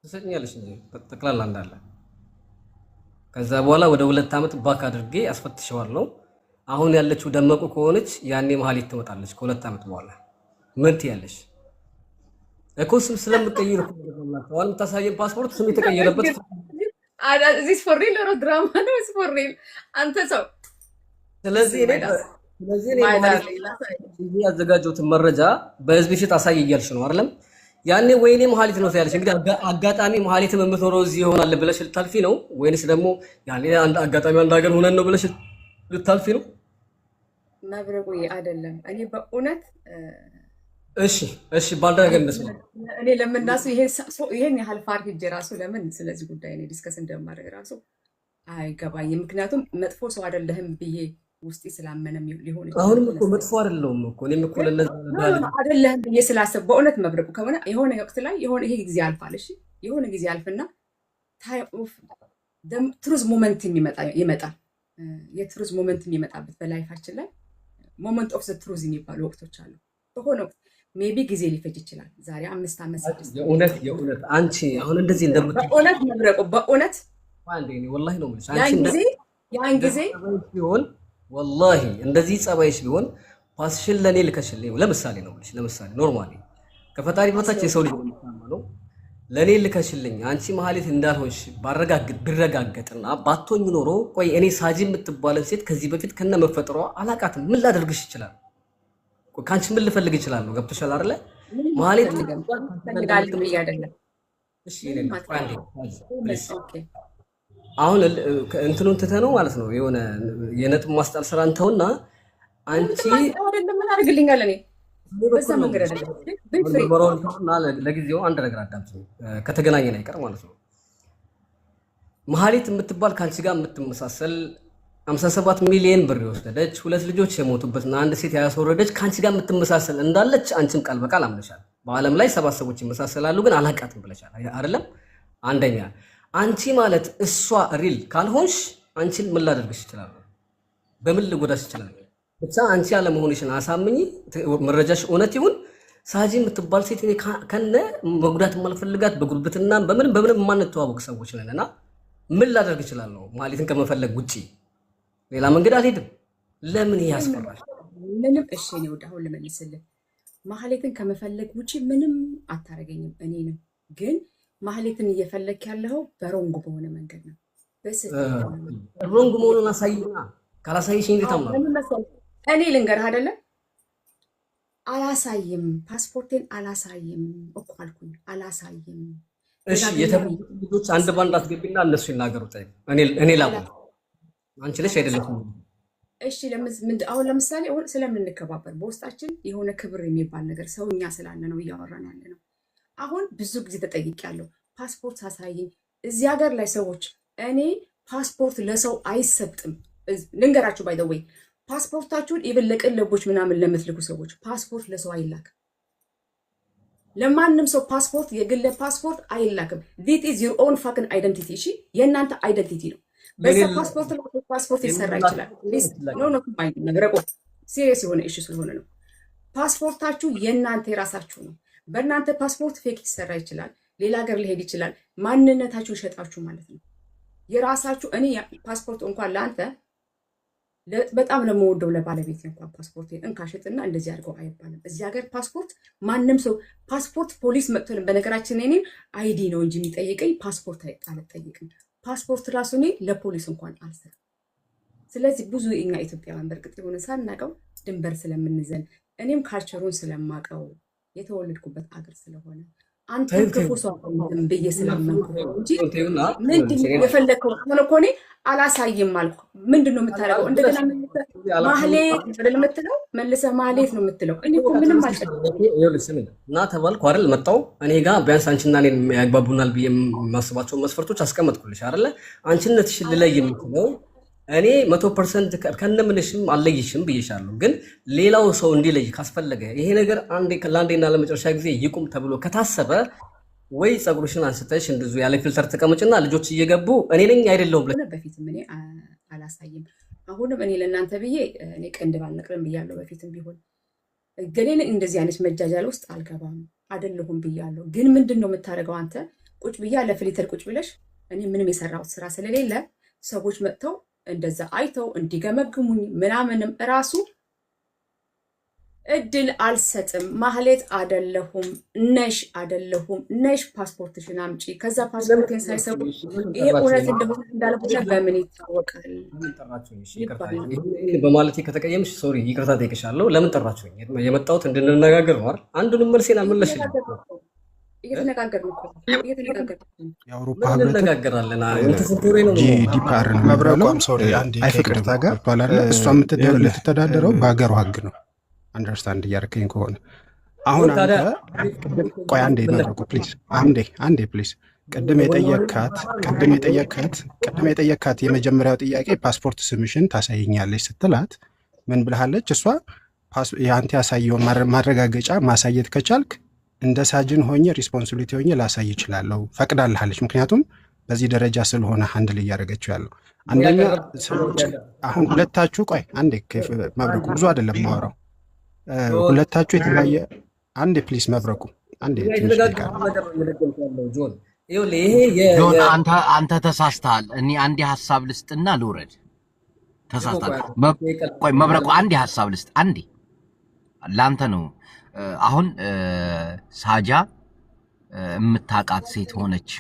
ትሰጭኛለሽ እንጂ ጠቅላላ እንዳለ። ከዛ በኋላ ወደ 2 ዓመት ባክ አድርጌ አስፈትሸዋለሁ። አሁን ያለችው ደመቁ ከሆነች ያኔ ማህሌት ትመጣለች። ከ2 ዓመት በኋላ ምን ትያለሽ? እኮ ስም ስለምትቀይር እኮ ነው። አሁን የምታሳየን ፓስፖርት ስም የተቀየረበት እዚህ ፎር ሪል ነው ድራማ ነው ፎር ሪል አንተ ሰው። ስለዚህ እኔ ያዘጋጀሁትን መረጃ በህዝብ ፊት አሳይ እያልሽ ነው አይደለም? ያኔ ወይኔ ማህሌት ነው ያለሽ። እንግዲህ አጋጣሚ ማህሌት የምትኖረው እዚህ ይሆናል ብለሽ ልታልፊ ነው ወይንስ ደግሞ ያኔ አንድ አጋጣሚ አንድ ሀገር ሆነን ነው ብለሽ ልታልፊ ነው? መብረቁ አይደለም። እኔ በእውነት እሺ ባልደረገ እንደሰው እኔ ለምናሱ ይሄን ያህል ፋር ሂጅ ራሱ ለምን ስለዚህ ጉዳይ እኔ ዲስከስ እንደማድረግ ራሱ አይገባኝም። ምክንያቱም መጥፎ ሰው አይደለህም ብዬ ውስጤ ስላመነም ሊሆን ይችላል። አሁንም እኮ መጥፎ አይደለሁም እኮ እኔም እኮ ለነዛ አይደለህም ብዬ ስላሰብ በእውነት መብረቁ ከሆነ የሆነ ወቅት ላይ የሆነ ይሄ ጊዜ ያልፋል። እሺ የሆነ ጊዜ ያልፍና ትሩዝ ሞመንት ይመጣል። የትሩዝ ሞመንት የሚመጣበት በላይፋችን ላይ ሞመንት ኦፍ ዘ ትሩዝ የሚባሉ ወቅቶች አሉ። በሆነ ወቅት ሜቢ ጊዜ ሊፈጅ ይችላል። ዛሬ 5 ዓመት 6 የእውነት አንቺ አሁን እንደዚህ በእውነት መብረቁ በእውነት ወላሂ ነው የምልሽ ያን ጊዜ ቢሆን ወላሂ እንደዚህ ጸባይሽ ቢሆን ፓስሽን ለኔ ልከሽልኝ ለምሳሌ ነው የምልሽ ለምሳሌ ኖርማሊ ከፈጣሪ በታች የሰው ልጅ ነው ለኔ ልከሽልኝ አንቺ መሀሌት እንዳልሆንሽ ቢረጋገጥና ባቶኝ ኖሮ ቆይ እኔ ሳጂ የምትባለን ሴት ከዚህ በፊት ከነ መፈጠሯ አላቃትም ምን ላደርግሽ ይችላል ካንቺ ምን ልፈልግ ይችላል ነው ገብቶሻል አይደለ መሀሌት ፈልጋለሁ አይደለም እሺ አሁን እንትኑን ትተነው ማለት ነው የሆነ የነጥብ ማስጣል ስራ እንተውና አንቺ አይደለም ምን አድርግልኛል እኔ በዛ መንገድ አይደለም ለጊዜው አንድ ነገር አዳምጪኝ ከተገናኘን አይቀር ማለት ነው መሀሌት የምትባል ካንቺ ጋር የምትመሳሰል 57 ሚሊዮን ብር የወሰደች 2 ልጆች የሞቱበትና አንድ ሴት ያስወረደች ካንቺ ጋር የምትመሳሰል እንዳለች አንቺም ቃል በቃል አምነሻል በአለም ላይ 7 ሰዎች ይመሳሰላሉ ግን አላቃትም ብለሻል አይደለም አንደኛ አንቺ ማለት እሷ ሪል ካልሆንሽ አንቺን ምን ላደርግሽ ይችላል በምን ልጎዳሽ ይችላል ብቻ አንቺ ያለ መሆንሽን አሳምኚ መረጃሽ እውነት ይሁን ሳጂ የምትባል ሴት እኔ ከነ መጉዳት የማልፈልጋት በጉልበትና በምንም የማንተዋወቅ ሰዎች ነንና ምን ላደርግ እችላለሁ ማለትን ከመፈለግ ውጪ ሌላ መንገድ አልሄድም ለምን ያስፈራል ምንም እሺ ነው ወዳው ለመልስልህ ማህሌትን ከመፈለግ ውጪ ምንም አታረገኝም እኔንም ግን ማህሌትን እየፈለክ ያለው በሮንግ በሆነ መንገድ ነው ሮንግ መሆኑን አሳይና ካላሳይሽ እንዴት አምናለሁ እኔ ልንገርህ አይደለ አላሳይም ፓስፖርቴን አላሳይም እኮ አልኩኝ አላሳይም እሺ የተባሉ ልጆች አንድ ባንድ አስገቢና እነሱ ይናገሩ ታይ እኔ ላቁ አንቺ ነሽ አይደለም እሺ አሁን ለምሳሌ ስለምንከባበር በውስጣችን የሆነ ክብር የሚባል ነገር ሰውኛ ስላለ ነው እያወራን ያለ ነው አሁን ብዙ ጊዜ ተጠይቄያለሁ ፓስፖርት አሳይኝ እዚህ ሀገር ላይ ሰዎች እኔ ፓስፖርት ለሰው አይሰጥም ልንገራችሁ ባይ ዘ ዌይ ፓስፖርታችሁን ለቅልቦች ምናምን ለምትልኩ ሰዎች ፓስፖርት ለሰው አይላክም ለማንም ሰው ፓስፖርት የግል ፓስፖርት አይላክም this is your own fucking identity እሺ የእናንተ አይደንቲቲ ነው በዛ ፓስፖርት ይሰራ ይችላል ኖ ማይንድ ነገረቆ ሲሪየስ የሆነ ኢሹ ስለሆነ ነው ፓስፖርታችሁ የእናንተ የራሳችሁ ነው በእናንተ ፓስፖርት ፌክ ይሰራ ይችላል ሌላ ሀገር ሊሄድ ይችላል ማንነታችሁ ይሸጣችሁ ማለት ነው የራሳችሁ እኔ ፓስፖርት እንኳን ለአንተ በጣም ለመወደው ለባለቤት እንኳን ፓስፖርት እንካሽጥና እንደዚህ አድርገው አይባልም እዚህ ሀገር ፓስፖርት ማንንም ሰው ፓስፖርት ፖሊስ መጥቶን በነገራችን እኔ አይዲ ነው እንጂ የሚጠይቀኝ ፓስፖርት አልጠይቅም ፓስፖርት ራሱ እኔ ለፖሊስ እንኳን አልሰጥም ስለዚህ ብዙ እኛ ኢትዮጵያውያን በርግጥ የሆነ ሳናቀው ድንበር ስለምንዘል እኔም ካልቸሩን ስለማቀው የተወለድኩበት አገር ስለሆነ አንተ ክፉ ሰው በየ ስለማንኩ እንጂ ምንድነው የፈለከው ሆነ አላሳይም አልኩ ምንድነው የምታረገው እንደገና ማህሌት አይደል የምትለው መልሰህ ማህሌት ነው የምትለው እኔ እኮ ምንም አልጨረስኩም ይኸውልሽ እና ተባልኩ አይደል መጣው እኔ ጋር ቢያንስ አንቺና እኔን ያግባቡናል ብዬ የማስባቸው መስፈርቶች አስቀመጥኩልሽ አይደል አንቺነትሽን ልለይ የምትለው እኔ 100% ከነምንሽም አለይሽም ብዬሻለሁ ግን ሌላው ሰው እንዲለይ ካስፈለገ ይሄ ነገር ለአንዴና ለመጨረሻ ጊዜ ይቁም ተብሎ ከታሰበ ወይ ጸጉርሽን አንስተሽ እንደዙ ያለ ፊልተር ተቀመጭና ልጆች እየገቡ እኔ ነኝ አይደለም ብለ በፊትም እኔ አላሳይም አሁንም እኔ ለእናንተ ብዬ እኔ ቀንድብ አልነቅርም ብያለሁ በፊትም ቢሆን ገሌን እንደዚህ አይነት መጃጃል ውስጥ አልገባም አይደለሁም ብያለሁ ግን ምንድነው የምታረገው አንተ ቁጭ ብያ ለፊልተር ቁጭ ብለሽ እኔ ምንም የሰራሁት ስራ ስለሌለ ሰዎች መጥተው እንደዛ አይተው እንዲገመግሙኝ ምናምንም ራሱ እድል አልሰጥም ማህሌት አይደለሁም ነሽ ፓስፖርትሽን አምጪ ከዛ ፓስፖርቴን ሳይሰጡ ይሄ እውነት እንደሆነ እንዳልሆነ በምን ይታወቃል በማለቴ ከተቀየምሽ ሶሪ ይቅርታ ጠይቅሻለሁ ለምን ጠራችሁኝ የመጣሁት እንድንነጋገር ነው አይደል አንዱንም መልሴን አልመለስሽልኝ እየተነጋገርን የአውሮፓ እንነጋገራለን ዲፓር መብረቋም ሶሪ አንድ አይፍቅርታ ጋር ባላለ እሷ የምትተዳደረው በሀገሩ ህግ ነው አንደርስታንድ እያደረከኝ ከሆነ አሁን አንተ ቆይ አንዴ መብረቁ ፕሊዝ አንዴ ፕሊዝ ቅድም የጠየካት የመጀመሪያው ጥያቄ ፓስፖርት ስምሽን ታሳየኛለች ስትላት ምን ብለሃለች እሷ የአንተ ያሳየውን ማረጋገጫ ማሳየት ከቻልክ እንደ ሳጅን ሆኜ ሪስፖንሲቢሊቲ ሆኜ ላሳይ ይችላለሁ ፈቅዳልሃለች ምክንያቱም በዚህ ደረጃ ስለሆነ ሃንድል እያደረገችው ያለው አንደኛ ሰዎች አሁን ሁለታችሁ ቆይ አንዴ መብረቁ ብዙ አይደለም ማወራው ሁለታችሁ የተለያየ አንዴ ፕሊስ መብረቁ አንዴ ጆን አንተ ተሳስተሃል እኔ አንዴ ሐሳብ ልስጥና ልውረድ ተሳስተሃል ቆይ መብረቁ አንዴ ሐሳብ ልስጥ አንዴ ላንተ ነው አሁን ሳጃ የምታቃት ሴት ሆነች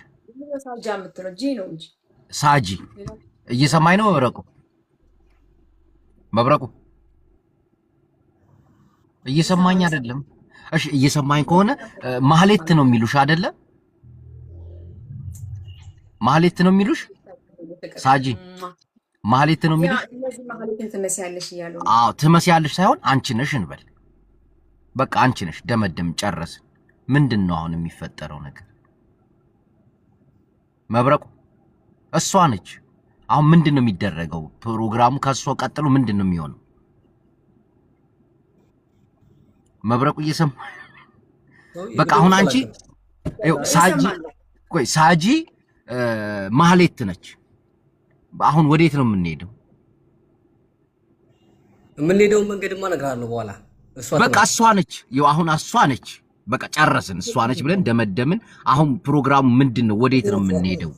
ሳጃ የምትለው ጂ ነው እንጂ ሳጂ እየሰማኝ ነው መብረቁ እየሰማኝ አይደለም እሺ እየሰማኝ ከሆነ ማህሌት ነው የሚሉሽ አይደለ ማህሌት ነው የሚሉሽ ሳጂ ማህሌት ነው የሚሉሽ ማህሌትን ትመስያለሽ ይያሉ አዎ ትመስያለሽ ሳይሆን አንቺ ነሽ እንበል በቃ አንቺ ነሽ ደመደም ጨረስ ምንድነው አሁን የሚፈጠረው ነገር መብረቁ እሷ ነች አሁን ምንድነው የሚደረገው ፕሮግራሙ ከሷ ቀጥሎ ምንድነው የሚሆነው መብረቁ እየሰማ በቃ አሁን አንቺ ሳጂ ማህሌት ነች አሁን ወዴት ነው የምንሄደው መንገድማ እነግርሃለሁ በኋላ በቃ እሷ ነች አሁን እሷ ነች በቃ ጨረስን እሷ ነች ብለን ደመደምን አሁን ፕሮግራሙ ምንድነው ወዴት ነው የምንሄደው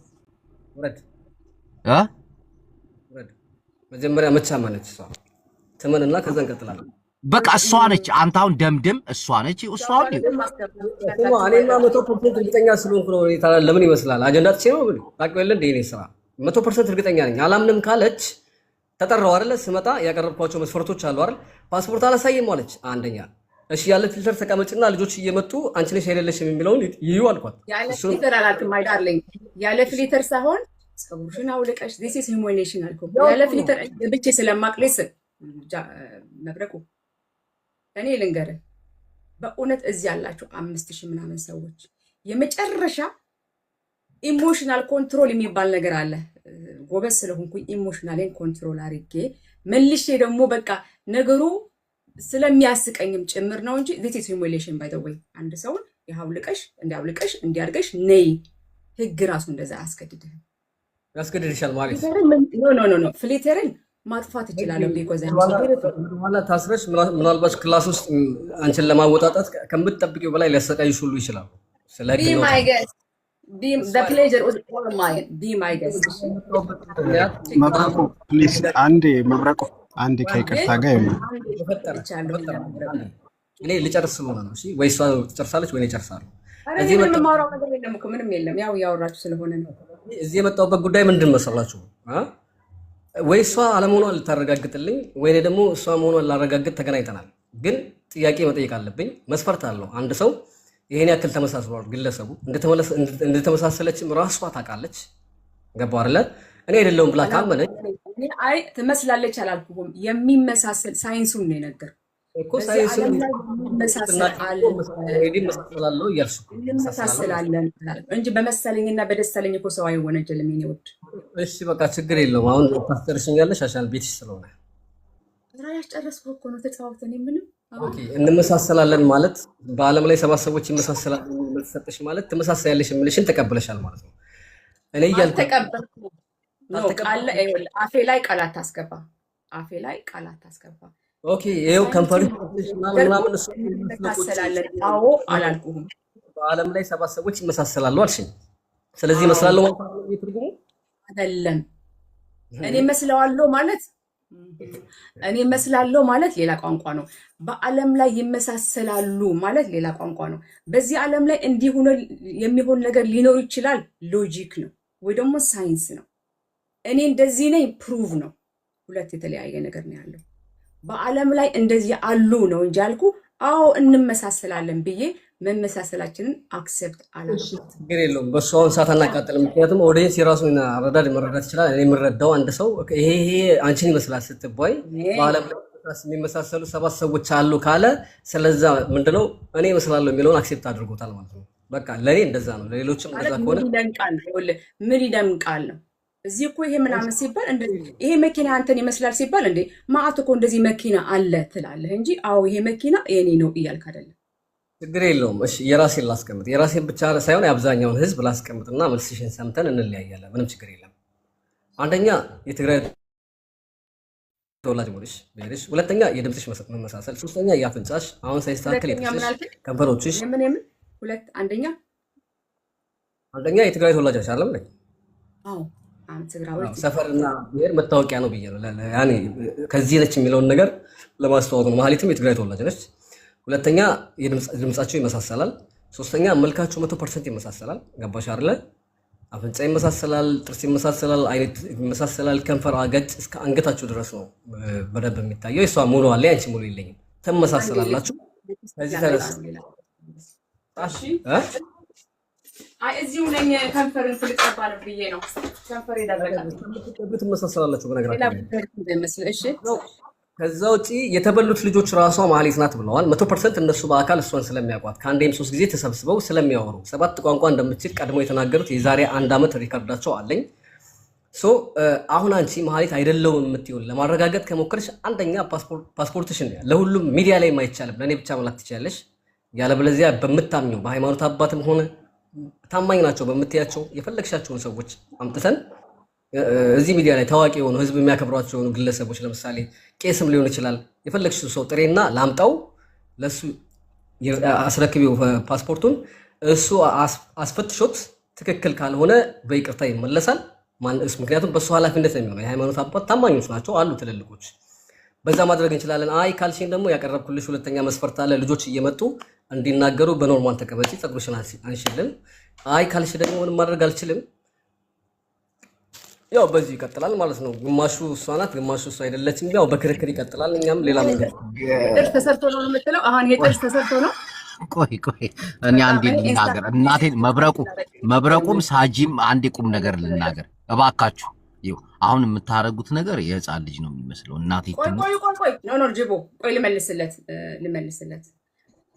መጀመሪያ መቻ ማለት እሷ ተመንና ከዛ እንቀጥላለን በቃ እሷ ነች አንተ አሁን ደምደም እሷ ነች እሷ እኔማ 100% እርግጠኛ ስለሆንኩ ነው ለምን ይመስላል አጀንዳ ትቼ ነው ታውቂው የለ እንደ እኔ ስራ 100% እርግጠኛ ነኝ አላምንም ካለች ተጠራው አይደለ ስመጣ ያቀረብኳቸው መስፈርቶች አሉ አይደል ፓስፖርት አላሳየም አለች አንደኛ እሺ ያለ ፊልተር ተቀመጭና ልጆች እየመጡ አንቺ ነሽ አይደለሽም የሚለውን ይዩ አልኳት ያለ ፊልተር አላልኩም ማይ ዳርሊንግ ያለ ፊልተር ሳይሆን ፀጉርሽን አውልቀሽ this is humiliation አልኩ ያለ ፊልተር ብቻ ስለማቅለስ መብረቁ እኔ ልንገርህ በእውነት እዚህ ያላችሁ 5000 ምናምን ሰዎች የመጨረሻ ኢሞሽናል ኮንትሮል የሚባል ነገር አለ ጎበዝ ስለሆንኩኝ ኢሞሽናልን ኮንትሮል አድርጌ መልሼ ደግሞ በቃ ነገሩ ስለሚያስቀኝም ጭምር ነው እንጂ this is humiliation by the way አንድ ሰው ያውልቀሽ እንዲያርገሽ ነይ ህግ ራሱ እንደዛ ያስገድድሻል ማለት ኖ ፍሊተርን ማጥፋት ይችላል ቢኮዝ ወላ ታስረሽ ምናልባት ክላስ ውስጥ አንቺን ለማወጣጣት ከምትጠብቂው በላይ ሊያሰቃይሽ ሁሉ ይችላል be my guest the pleasure was all mine be my guest መብረቁ ፕሊዝ አንዴ መብረቁ አንዴ ከይቅርታ ጋር እኔ ልጨርስ ስለሆነ ነው እሺ ወይ እሷ ትጨርሳለች ወይ እኔ እጨርሳለሁ እዚህ የምማራው ነገር የለም እኮ ምንም የለም ያው ያወራችሁ ስለሆነ ነው እዚህ የመጣሁበት ጉዳይ ምንድን መሰላችሁ ወይ እሷ አለመሆኗን ልታረጋግጥልኝ ወይ ደግሞ እሷ መሆኗን ላረጋግጥ ተገናኝተናል ግን ጥያቄ መጠየቅ አለብኝ መስፈርት አለው አንድ ሰው ይሄን ያክል ተመሳስሏል ግለሰቡ እንደተመሳሰለችም ራሷ ታውቃለች ገባው አይደለ እኔ አይደለሁም ብላ ካመነች አይ ትመስላለች አላልኩም የሚመሳሰል ሳይንሱን ነው ነገር እኮ ሳይንሱን መሰላለው ይመሳሰላለን እንጂ በመሰለኝና በደሰለኝ እኮ ሰው አይወነጀልም ይወድ እሺ በቃ ችግር የለውም አሁን ታስተርሽኛለሽ አሻል ቤትሽ ስለሆነ ራያሽ ጨረስኩ እኮ ነው ተጻውተን ምንም ኦኬ እንመሳሰላለን ማለት በአለም ላይ 7 ሰዎች ይመሳሰላሉ ተሰጥሽ ማለት ትመሳሰያለሽ ምልሽን ተቀበለሻል ማለት ነው እኔ ይያልኩ ተቀበልኩ ነው ቃል አፌ ላይ ቃላት አስገባ ኦኬ ይሄው ኮምፓሪሽን ምናምን እሱ ይመሳሰላለን አዎ አላልኩም በአለም ላይ 7 ሰዎች ይመሳሰላሉ አልሽኝ ስለዚህ ይመስላል ማለት ነው ትርጉሙ አይደለም እኔ መስላለሁ ማለት ሌላ ቋንቋ ነው በአለም ላይ ይመሳሰላሉ ማለት ሌላ ቋንቋ ነው በዚህ ዓለም ላይ እንዲሆነ የሚሆን ነገር ሊኖር ይችላል ሎጂክ ነው ወይ ደግሞ ሳይንስ ነው እኔ እንደዚህ ነኝ ፕሩቭ ነው ሁለት የተለያየ ነገር ነው ያለው በአለም ላይ እንደዚህ አሉ ነው እንጂ አልኩ አዎ እንመሳሰላለን ብዬ መመሳሰላችንን አክሰፕት አላልኩት ችግር የለውም በሷውን ሳታና ቃጠል ምክንያቱም ኦዲየንስ የራሱን አረዳድ መረዳት ይችላል እኔ የምረዳው አንድ ሰው ይሄ አንቺን ይመስላል ስትባይ በአለም ላይ የሚመሳሰሉ 7 ሰዎች አሉ ካለ ስለዛ ምንድነው እኔ ይመስላለሁ የሚለውን አክሰፕት አድርጎታል ማለት ነው በቃ ለኔ እንደዛ ነው ለሌሎችም እንደዛ ከሆነ ምን ይደንቃል ነው እዚህ እኮ ይሄ ምናምን ሲባል ይሄ መኪና አንተን ይመስላል ሲባል እንዴ ማአት እኮ እንደዚህ መኪና አለ ትላለህ እንጂ አዎ ይሄ መኪና የኔ ነው እያልክ አይደለም ችግር የለውም። እሺ የራሴን ላስቀምጥ። የራሴን ብቻ ሳይሆን የአብዛኛውን ህዝብ ላስቀምጥና መልስሽን ሰምተን እንለያያለን። ምንም ችግር የለም። አንደኛ የትግራይ ተወላጅ ሞልሽ ብሄርሽ፣ ሁለተኛ የድምፅሽ መመሳሰል፣ ሶስተኛ የአፍንጫሽ አሁን ሳይስተካከል የጥርስሽ ከንፈሮችሽ። አንደኛ የትግራይ ተወላጅ አይደለም ነኝ። ሰፈርና ብሄር መታወቂያ ነው ብዬ ነው ያኔ ከዚህ ነች የሚለውን ነገር ለማስተዋወቅ ነው። ማህሌትም የትግራይ ተወላጅ ነች። ሁለተኛ ድምጻቸው ይመሳሰላል። ሶስተኛ መልካቸው 100% ይመሳሰላል። ገባሽ አይደለ? አፍንጫ ይመሳሰላል፣ ጥርስ ይመሳሰላል፣ አይነት ይመሳሰላል፣ ከንፈር አገጭ እስከ አንገታቸው ድረስ ነው በደንብ የሚታየው። የሷ ሙሉ አለ፣ አንቺ ሙሉ የለኝም። ተመሳሰላላችሁ። ከዚህ ተነስ እሺ እዚሁ ነኝ። ከንፈርን ፍልቀባ ነው ብዬ ነው። ከንፈር ይደረጋል። ተመሳሰላላችሁ በነገራችን። እሺ ከዛ ውጪ የተበሉት ልጆች ራሷ ማህሌት ናት ብለዋል። 100% እነሱ በአካል እሷን ስለሚያውቋት ከአንዴም 3 ጊዜ ተሰብስበው ስለሚያወሩ 7 ቋንቋ እንደምትችል ቀድሞ የተናገሩት የዛሬ 1 ዓመት ሪካርዳቸው አለኝ። አሁን አንቺ ማህሌት አይደለውም የምትይውን ለማረጋገጥ ከሞከርሽ አንደኛ ፓስፖርትሽን ለሁሉም ሚዲያ ላይ የማይቻልም ለእኔ ብቻ መላክ ትችላለሽ። ያለበለዚያ በምታምኘው በሃይማኖት አባትም ሆነ ታማኝ ናቸው በምትያቸው የፈለግሻቸውን ሰዎች አምጥተን እዚህ ሚዲያ ላይ ታዋቂ የሆኑ ህዝብ የሚያከብሯቸው የሆኑ ግለሰቦች ለምሳሌ ቄስም ሊሆን ይችላል። የፈለግሽው ሰው ጥሬና ላምጣው፣ ለሱ አስረክቢው ፓስፖርቱን። እሱ አስፈትሾት ትክክል ካልሆነ በይቅርታ ይመለሳል። ምክንያቱም በሱ ኃላፊነት ነው የሚሆነው። የሃይማኖት አባት ታማኞች ናቸው አሉ ትልልቆች። በዛ ማድረግ እንችላለን። አይ ካልሽኝ ደግሞ ያቀረብኩልሽ ሁለተኛ መስፈርት አለ። ልጆች እየመጡ እንዲናገሩ በኖርማል ተቀበጪ፣ ፀጉርሽን አንሽልን። አይ ካልሽ ደግሞ ምንም ማድረግ አልችልም። ያው በዚህ ይቀጥላል ማለት ነው። ግማሹ እሷ ናት፣ ግማሹ እሷ አይደለችም። ያው በክርክር ይቀጥላል። እኛም ሌላ መንገድ ጥርስ ተሰርቶ ነው የምትለው። አሁን ይሄ ጥርስ ተሰርቶ ነው። ቆይ እኔ አንዴ ልናገር። እናቴን መብረቁም ሳጂም አንዴ ቁም ነገር ልናገር እባካችሁ። ይኸው አሁን የምታረጉት ነገር የህፃን ልጅ ነው የሚመስለው። እናቴ ቆይ ኖ ጅቦ ቆይ ልመልስለት።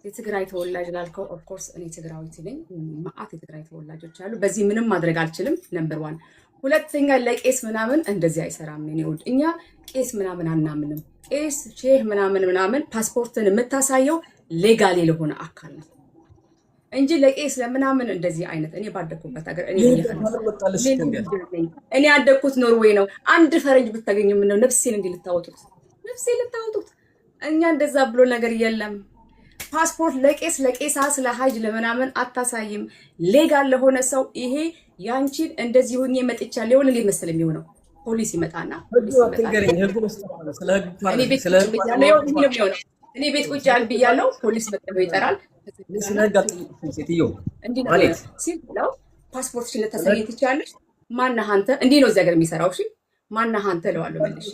የትግራይ ተወላጅ ላልከው ኦፍ ኮርስ እኔ ትግራዊት ነኝ። ማአት የትግራይ ተወላጆች አሉ። በዚህ ምንም ማድረግ አልችልም። ነምበር 1 ሁለተኛ ለቄስ ምናምን እንደዚህ አይሰራም። እኛ ቄስ ምናምን አናምንም። ቄስ ሼህ ምናምን ፓስፖርትን የምታሳየው ሌጋሊ ለሆነ አካል ነው እንጂ ለቄስ ለምናምን እንደዚህ አይነት እኔ ባደኩበት ሀገር እኔ ያደኩት ኖርዌይ ነው። አንድ ፈረንጅ ብታገኙ ምን ነው ነፍሴን እንዲህ ልታወጡት። እኛ እንደዛ ብሎ ነገር የለም። ፓስፖርት ለቄሳ ስለ ሀጅ ለምናምን አታሳይም። ሌጋል ለሆነ ሰው ይሄ ያንቺን እንደዚህ ሆኜ መጥቻለሁ ይሁን እንዴት መሰለ የሚሆነው ፖሊስ ይመጣና እኔ ቤት ቁጭ ብያለሁ። ፖሊስ መጥቶ ይጠራል። ሲለው ፓስፖርትሽን ልታሳይ ትችያለሽ። ማነህ አንተ? እንዲህ ነው እዚህ ሀገር የሚሰራው። እሺ ማነህ አንተ እለዋለሁ መልሼ።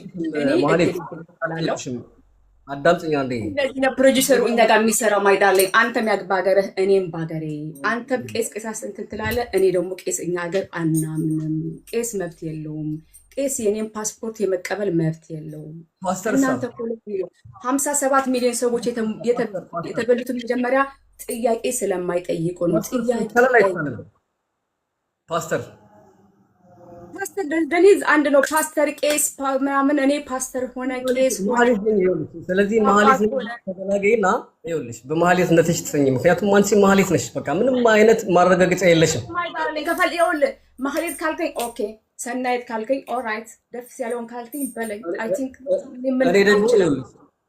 አዳምጪኝ አንዴ። እንደዚህ ነው ፕሮዲዩሰሩ እኛ ጋር የሚሰራው። ማይዳለኝ አንተም ባገርህ እኔም ባገሬ። አንተም ቄስ እንትን ትላለህ፣ እኔ ደግሞ ቄስ እኛ ሀገር አናምንም። ቄስ መብት የለውም። ቄስ የኔም ፓስፖርት የመቀበል መብት የለውም። እናንተ 57 ሚሊዮን ሰዎች የተበሉትን መጀመሪያ ጥያቄ ስለማይጠይቁ ነው። ፓስተር ደሊዝ አንድ ነው። ፓስተር ቄስ ምናምን እኔ ፓስተር ሆነ ቄስ ስለዚህ ማህሌት ተገናገይና ይኸውልሽ በማህሌት እንደተሽ ትሰኝ። ምክንያቱም አንቺ ማህሌት ነሽ። በቃ ምንም አይነት ማረጋገጫ የለሽም። ከፈል ይኸውልህ ማህሌት ካልከኝ ኦኬ፣ ሰናይት ካልከኝ ኦራይት፣ ደስ ያለውን ካልከኝ በለኝ። አይ ቲንክ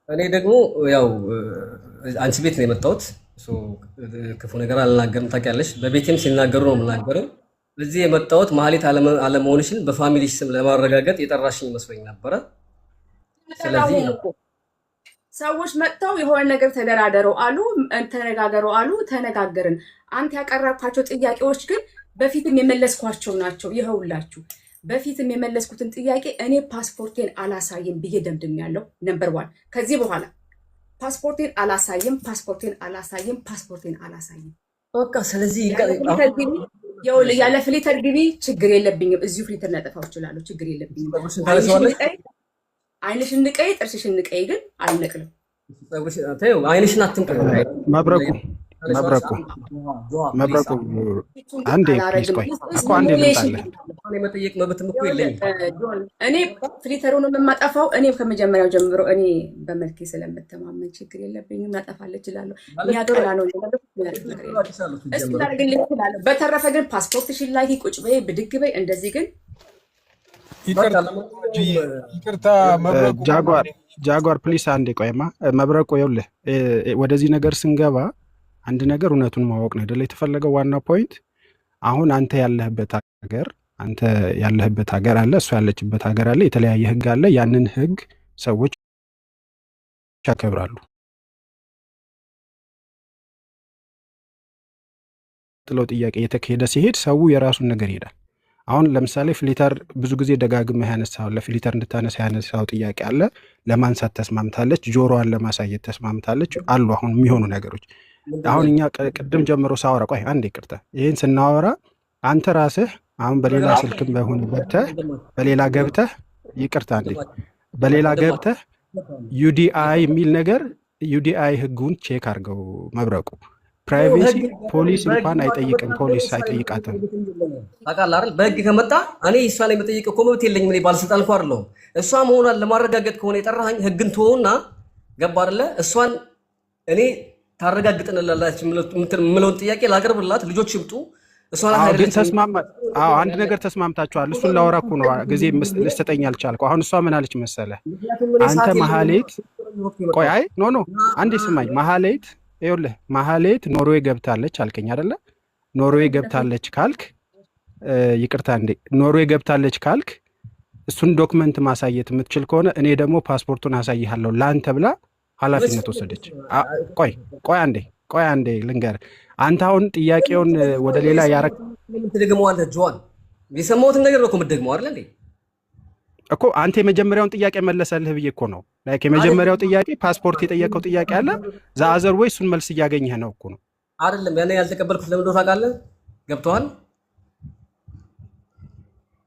እኔ ደግሞ ያው አንቺ ቤት ነው የመጣሁት። ክፉ ነገር አልናገርም። ታውቂያለሽ፣ በቤቴም ሲናገሩ ነው የምናገረው። እዚህ የመጣሁት ማህሌት አለመሆንሽን በፋሚሊ ስም ለማረጋገጥ የጠራሽኝ መስሎኝ ነበረ። ስለዚህ ሰዎች መጥተው የሆነ ነገር ተደራደሩ አሉ፣ ተነጋገሩ አሉ፣ ተነጋገርን። አንተ ያቀረብካቸው ጥያቄዎች ግን በፊትም የመለስኳቸው ናቸው። ይኸውላችሁ በፊትም የመለስኩትን ጥያቄ እኔ ፓስፖርቴን አላሳይም ብዬ ደምድሜያለሁ። ነምበር 1 ከዚህ በኋላ ፓስፖርቴን አላሳይም። በቃ ስለዚህ ያለ ፍሊተር ግቢ ችግር የለብኝም። እዚሁ ፍሊተር ላጠፋው እችላለሁ፣ ችግር የለብኝም። አይንሽን ንቀይ፣ ጥርስሽን ንቀይ፣ ግን አልነቅልም። አይንሽን አትንቀይ። መብረቁ መብረቁ መብረቁ አንዴ ፕሊዝ ቆይ እኮ አንዴ ልምጣልህ። የመጠየቅ መብትም እኮ የለኝም። እኔ ፍሊተሩን የማጠፋው እኔ ከመጀመሪያው ጀምሮ እኔ በመልኬ ስለምተማመን ችግር የለብኝም፣ ላጠፋለሁ እችላለሁ። የሚያቀላ ነው እስኪ ላደርግልኝ እችላለሁ። በተረፈ ግን ፓስፖርትሽን ላይ ቁጭ በይ ብድግ በይ እንደዚህ ግን ይቅርታ መብረቁ ጃጓር ፕሊስ አንዴ ቆይማ መብረቁ ይኸውልህ ወደዚህ ነገር ስንገባ አንድ ነገር እውነቱን ማወቅ ነው አይደል የተፈለገው ዋና ፖይንት። አሁን አንተ ያለህበት ሀገር አለ፣ እሱ ያለችበት ሀገር አለ፣ የተለያየ ህግ አለ። ያንን ህግ ሰዎች ያከብራሉ። ጥለው ጥያቄ የተካሄደ ሲሄድ ሰው የራሱን ነገር ይሄዳል። አሁን ለምሳሌ ፍሊተር ብዙ ጊዜ ደጋግመህ ያነሳው ለፍሊተር እንድታነሳ ያነሳው ጥያቄ አለ። ለማንሳት ተስማምታለች፣ ጆሮዋን ለማሳየት ተስማምታለች አሉ አሁን የሚሆኑ ነገሮች። አሁን እኛ ቅድም ጀምሮ ሳወራ ቆይ አንዴ ይቅርታ፣ ይህን ስናወራ አንተ ራስህ አሁን በሌላ ስልክም በሆነ በሌላ ገብተህ ይቅርታ አንዴ በሌላ ገብተህ ዩዲአይ የሚል ነገር ዩዲአይ ህጉን ቼክ አድርገው መብረቁ ፕራይቬሲ ፖሊስ እንኳን አይጠይቅም፣ ፖሊስ አይጠይቃትም። ታውቃለህ አይደል? በህግ ከመጣ እኔ እሷን የመጠየቅ እኮ መብት የለኝም። እኔ ባለስልጣን እኮ አይደለሁም። እሷ መሆኗን ለማረጋገጥ ከሆነ የጠራኸኝ ህግን ትሆና ገባ አይደለ? እሷን እኔ ታረጋግጥንላላች የምለውን ጥያቄ ላቅርብላት፣ ልጆች ይምጡ። ግን አንድ ነገር ተስማምታችኋል። እሱን ላወራ እኮ ነው ጊዜ ልትሰጠኝ አልቻልከው። አሁን እሷ ምን አለች መሰለህ? አንተ መሀሌት ቆይ አይ ኖ አንዴ ስማኝ መሀሌት ይኸውልህ መሀሌት ኖርዌይ ገብታለች አልከኝ አይደለ? ኖርዌይ ገብታለች ካልክ ይቅርታ እንዴ ኖርዌይ ገብታለች ካልክ እሱን ዶክመንት ማሳየት የምትችል ከሆነ እኔ ደግሞ ፓስፖርቱን አሳይሃለሁ ለአንተ ብላ ኃላፊነት ወሰደች። ቆይ አንዴ ልንገር። አንተ አሁን ጥያቄውን ወደ ሌላ ያረክ ትደግመዋለህ። ጆዋን የሰማሁትን ነገር ነው እኮ የምትደግመው አይደል እንዴ? እኮ አንተ የመጀመሪያውን ጥያቄ መለሰልህ ብዬ እኮ ነው። ላይክ የመጀመሪያው ጥያቄ ፓስፖርት የጠየቀው ጥያቄ አለ ዛዘር ወይ እሱን መልስ እያገኘህ ነው እኮ ነው አይደለም? ያኔ ያልተቀበልኩት ለምን እንደሆነ ታውቃለህ? ገብቶሃል?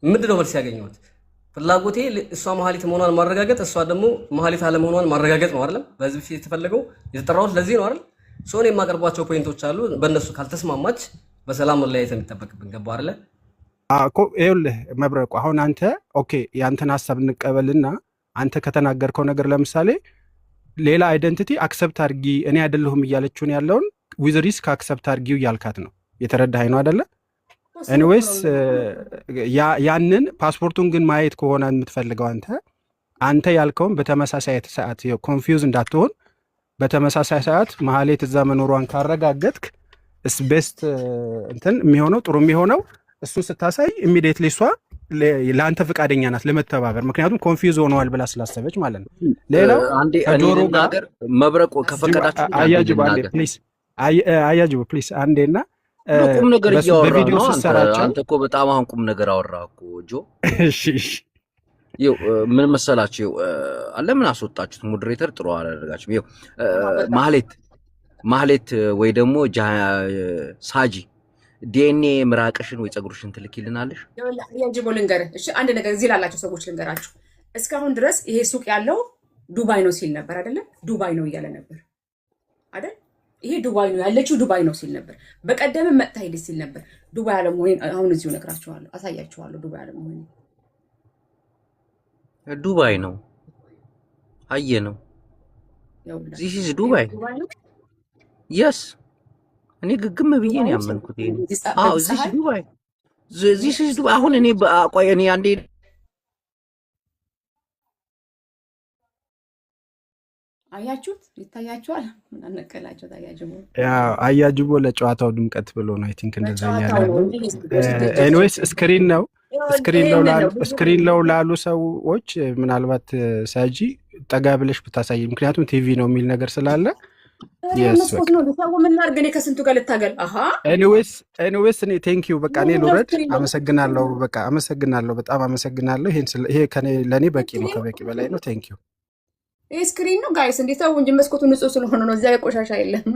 ምንድን ነው መልስ ያገኘሁት? ፍላጎቴ እሷ መሀሊት መሆኗን ማረጋገጥ፣ እሷ ደግሞ መሀሊት አለመሆኗን ማረጋገጥ ነው አይደለም? በዚህ ፊት የተፈለገው የተጠራሁት ለዚህ ነው አይደል? ሶኔ የማቀርባቸው ፖይንቶች አሉ። በእነሱ ካልተስማማች በሰላም መለያየት የሚጠበቅብን ገባህ አይደለ? እኮ ይኸውልህ መብረቁ አሁን አንተ ኦኬ ያንተን ሀሳብ እንቀበልና አንተ ከተናገርከው ነገር ለምሳሌ ሌላ አይደንቲቲ አክሰፕት አድርጊ እኔ አይደለሁም እያለችውን ያለውን ዊዝ ሪስክ አክሰፕት አድርጊው እያልካት ነው። የተረዳኸኝ ነው አይደለ? ኤኒዌይስ ያንን ፓስፖርቱን ግን ማየት ከሆነ የምትፈልገው አንተ ያልከውን በተመሳሳይ ሰዓት ኮንፊውዝ እንዳትሆን በተመሳሳይ ሰዓት መሀሌት እዛ መኖሯን ካረጋገጥክ ቤስት እንትን የሚሆነው ጥሩ የሚሆነው እሱን ስታሳይ ኢሚዲየትሊ እሷ ለአንተ ፈቃደኛ ናት ለመተባበር። ምክንያቱም ኮንፊውዝ ሆነዋል ብላ ስላሰበች ማለት ነው። ሌላው ከጆሮ ጋር መብረቁ ከፈቀዳችሁ አያጅቡ ፕሊስ አንዴና ቁም ነገር እያወራ ነው። አንተ እኮ በጣም አሁን ቁም ነገር አወራህ እኮ ጆ። እሺ ይኸው ምን መሰላችሁ ለምን አስወጣችሁት? ሞዴሬተር ጥሩ አላደረጋችሁም። ይኸው ማህሌት ወይ ደግሞ ሳጂ ዲኤንኤ ምራቅሽን ወይ ፀጉርሽን ትልኪልናለሽ። ያጅቦ ልንገርህ እሺ፣ አንድ ነገር እዚህ ላላችሁ ሰዎች ልንገራችሁ። እስካሁን ድረስ ይሄ ሱቅ ያለው ዱባይ ነው ሲል ነበር አይደለ? ዱባይ ነው እያለ ነበር አይደል? ይሄ ዱባይ ነው ያለችው ዱባይ ነው ሲል ነበር። በቀደም መጥታ ሄደች ሲል ነበር። ዱባይ አለመሆኔን አሁን እዚሁ ነግራችኋለሁ፣ አሳያችኋለሁ። ዱባይ አለመሆኔን ዱባይ ነው አየ ነው ዚስ ኢዝ ዱባይ የስ እኔ ግግም ብዬ ነው ያመንኩት። ዚስ ኢዝ ዱባይ አሁን እኔ ቆይ እኔ አንዴ አያችሁት? ይታያችኋል። ምን አነቀላችሁ? አያጅቦ ለጨዋታው ድምቀት ብሎ ነው አይ ቲንክ እንደዛ ያለ ነው። ኤኒዌይስ ስክሪን ነው ላሉ ሰዎች ምናልባት ሳጂ ጠጋ ብለሽ ብታሳይ፣ ምክንያቱም ቲቪ ነው የሚል ነገር ስላለ መስኮት ነው ሰው ምን ላድርግ እኔ ከስንቱ ጋር ልታገል። ኤኒዌይስ እኔ ቴንክ ዩ በቃ እኔ ልውረድ። አመሰግናለሁ። በቃ አመሰግናለሁ፣ በጣም አመሰግናለሁ። ይሄ ለእኔ በቂ ነው፣ ከበቂ በላይ ነው። ቴንክ ዩ። ይሄ ስክሪን ነው ጋይስ፣ እንዴት ነው እንጂ መስኮቱ ንጹህ ስለሆነ ነው። እዚያ ቆሻሻ የለም።